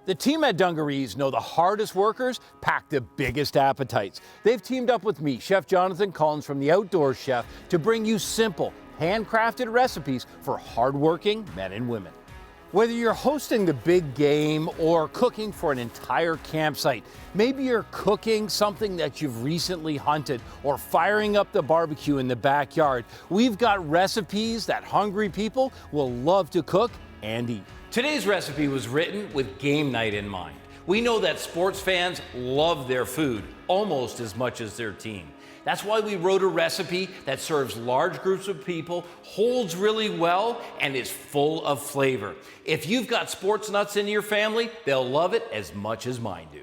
The team at Dungarees know the hardest workers pack the biggest appetites. They've teamed up with me, Chef Jonathan Collins from The Outdoors Chef, to bring you simple, handcrafted recipes for hardworking men and women. Whether you're hosting the big game or cooking for an entire campsite, maybe you're cooking something that you've recently hunted or firing up the barbecue in the backyard, we've got recipes that hungry people will love to cook and eat. Today's recipe was written with game night in mind. We know that sports fans love their food almost as much as their team. That's why we wrote a recipe that serves large groups of people, holds really well, and is full of flavor. If you've got sports nuts in your family, they'll love it as much as mine do.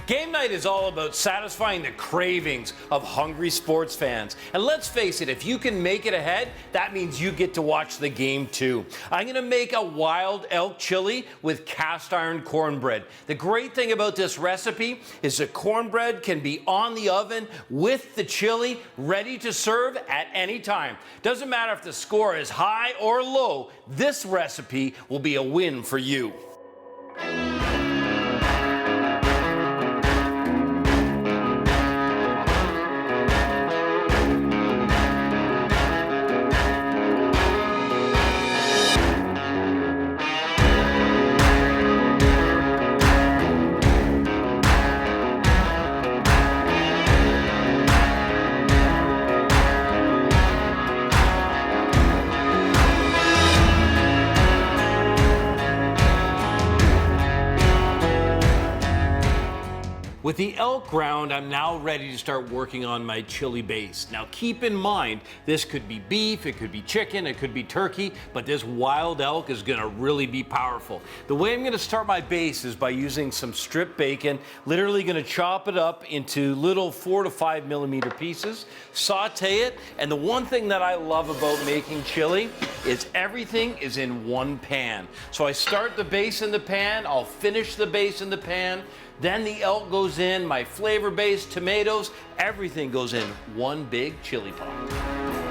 Game night is all about satisfying the cravings of hungry sports fans. And let's face it, if you can make it ahead, that means you get to watch the game too. I'm gonna make a wild elk chili with cast iron cornbread. The great thing about this recipe is the cornbread can be on the oven with the chili, ready to serve at any time. Doesn't matter if the score is high or low, this recipe will be a win for you. With the elk ground, I'm now ready to start working on my chili base. Now keep in mind, this could be beef, it could be chicken, it could be turkey, but this wild elk is gonna really be powerful. The way I'm gonna start my base is by using some stripped bacon, literally gonna chop it up into little 4 to 5 millimeter pieces, saute it, and the one thing that I love about making chili is everything is in one pan. So I start the base in the pan, I'll finish the base in the pan, then the elk goes in, my flavor base, tomatoes, everything goes in one big chili pot.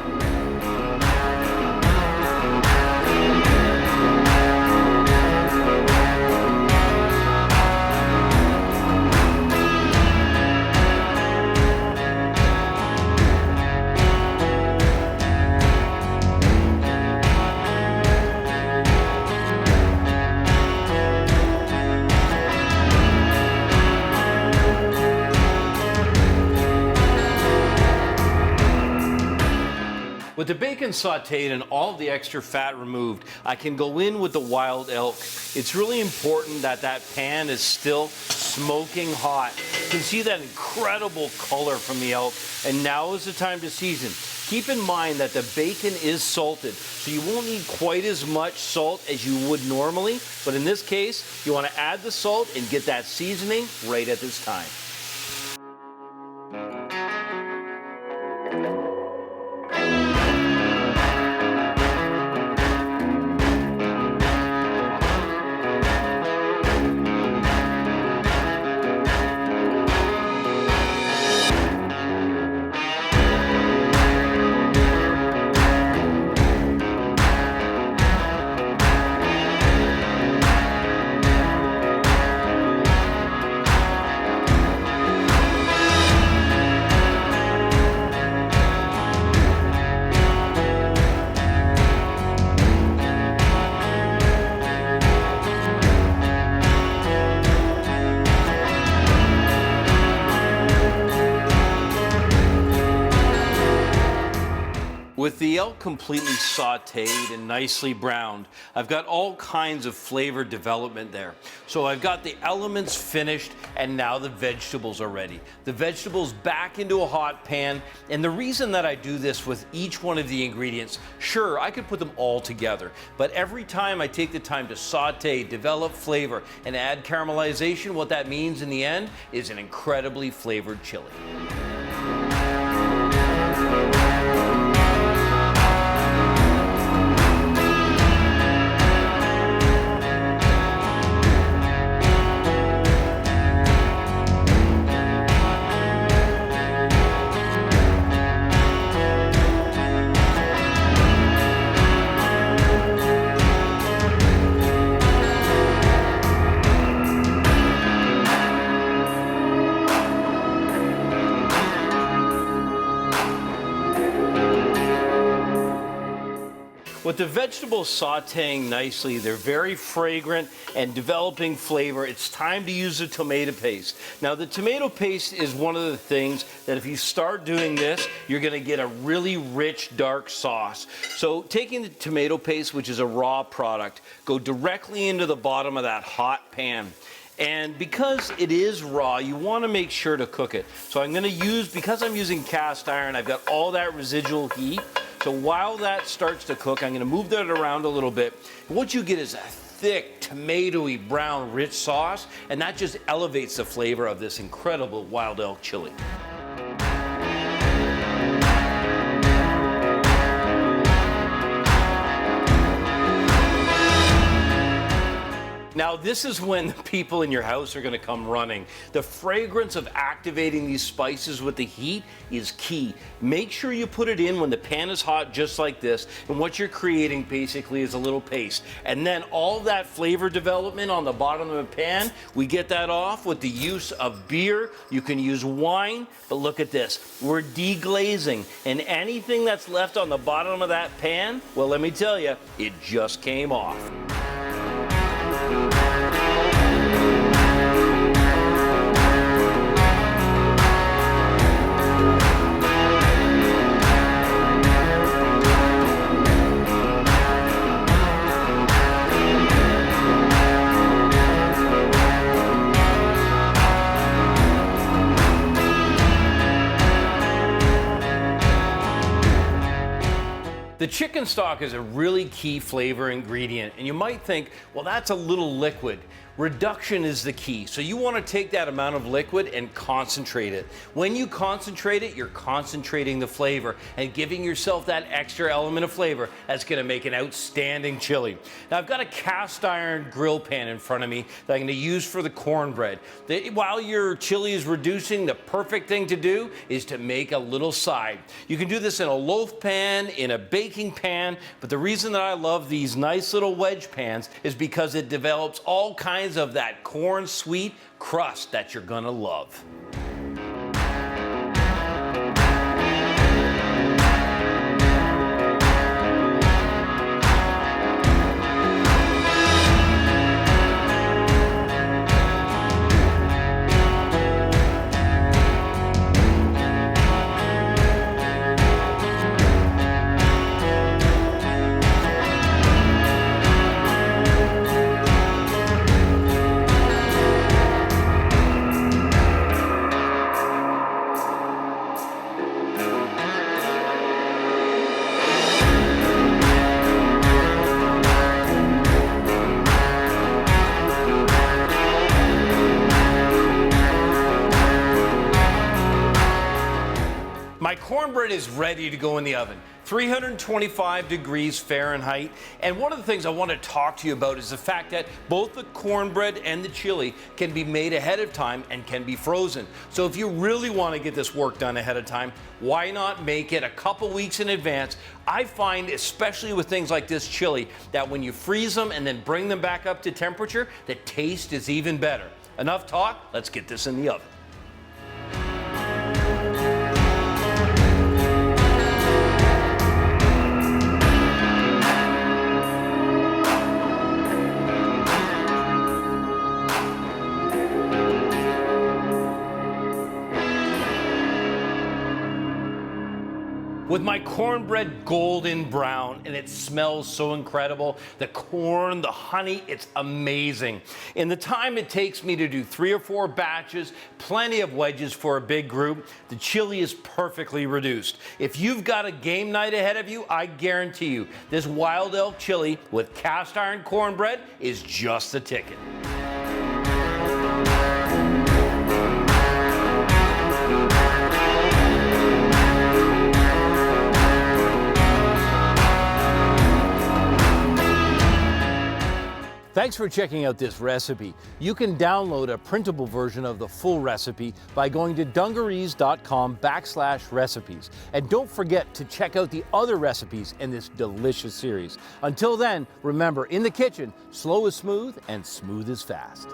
With the bacon sauteed and all the extra fat removed, I can go in with the wild elk. It's really important that that pan is still smoking hot. You can see that incredible color from the elk, and now is the time to season. Keep in mind that the bacon is salted, so you won't need quite as much salt as you would normally, but in this case, you want to add the salt and get that seasoning right at this time. With the elk completely sauteed and nicely browned, I've got all kinds of flavor development there. So I've got the elements finished and now the vegetables are ready. The vegetables back into a hot pan, and the reason that I do this with each one of the ingredients, sure, I could put them all together, but every time I take the time to saute, develop flavor, and add caramelization, what that means in the end is an incredibly flavored chili. With the vegetables sauteing nicely, they're very fragrant and developing flavor. It's time to use the tomato paste. Now, the tomato paste is one of the things that if you start doing this, you're gonna get a really rich, dark sauce. So taking the tomato paste, which is a raw product, go directly into the bottom of that hot pan. And because it is raw, you want to make sure to cook it. So I'm going to use, because I'm using cast iron, I've got all that residual heat. So while that starts to cook, I'm going to move that around a little bit. And what you get is a thick, tomatoey, brown, rich sauce, and that just elevates the flavor of this incredible wild elk chili. Now, this is when the people in your house are going to come running. The fragrance of activating these spices with the heat is key. Make sure you put it in when the pan is hot, just like this. And what you're creating basically is a little paste. And then all that flavor development on the bottom of the pan, we get that off with the use of beer. You can use wine, but look at this. We're deglazing. And anything that's left on the bottom of that pan, well, let me tell you, it just came off. The chicken stock is a really key flavor ingredient, and you might think, well, that's a little liquid. Reduction is the key. So you want to take that amount of liquid and concentrate it. When you concentrate it, you're concentrating the flavor and giving yourself that extra element of flavor that's going to make an outstanding chili. Now, I've got a cast iron grill pan in front of me that I'm going to use for the cornbread. While your chili is reducing, the perfect thing to do is to make a little side. You can do this in a loaf pan, in a baking pan, but the reason that I love these nice little wedge pans is because it develops all kinds of that corn sweet crust that you're gonna love. My cornbread is ready to go in the oven. 325 degrees Fahrenheit. And one of the things I want to talk to you about is the fact that both the cornbread and the chili can be made ahead of time and can be frozen. So if you really want to get this work done ahead of time, why not make it a couple weeks in advance? I find, especially with things like this chili, that when you freeze them and then bring them back up to temperature, the taste is even better. Enough talk, let's get this in the oven. With my cornbread golden brown, and it smells so incredible. The corn, the honey, it's amazing. In the time it takes me to do 3 or 4 batches, plenty of wedges for a big group, the chili is perfectly reduced. If you've got a game night ahead of you, I guarantee you, this wild elk chili with cast iron cornbread is just the ticket. Thanks for checking out this recipe. You can download a printable version of the full recipe by going to dungarees.com/recipes. And don't forget to check out the other recipes in this delicious series. Until then, remember, in the kitchen, slow is smooth and smooth is fast.